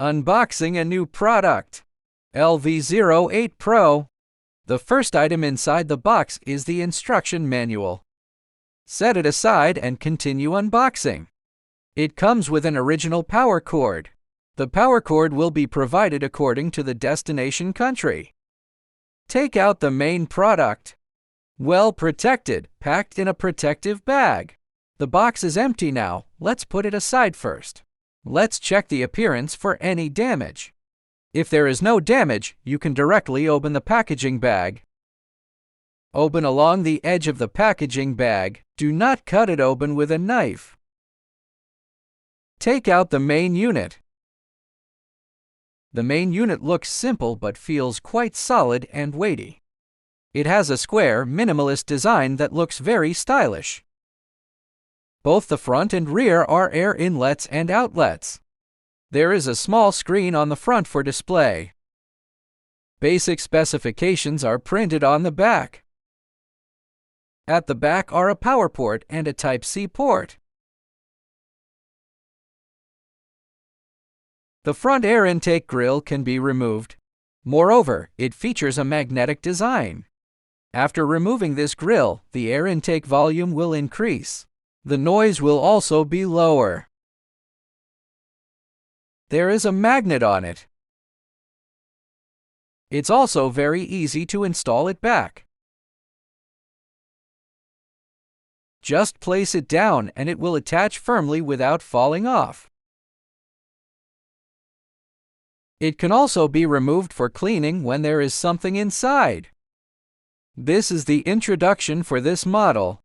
Unboxing a new product. LV08 Pro. The first item inside the box is the instruction manual. Set it aside and continue unboxing. It comes with an original power cord. The power cord will be provided according to the destination country. Take out the main product. Well protected, packed in a protective bag. The box is empty now. Let's put it aside first. Let's check the appearance for any damage. If there is no damage, you can directly open the packaging bag. Open along the edge of the packaging bag. Do not cut it open with a knife. Take out the main unit. The main unit looks simple but feels quite solid and weighty. It has a square, minimalist design that looks very stylish. Both the front and rear are air inlets and outlets. There is a small screen on the front for display. Basic specifications are printed on the back. At the back are a power port and a Type-C port. The front air intake grill can be removed. Moreover, it features a magnetic design. After removing this grill, the air intake volume will increase. The noise will also be lower. There is a magnet on it. It's also very easy to install it back. Just place it down and it will attach firmly without falling off. It can also be removed for cleaning when there is something inside. This is the introduction for this model.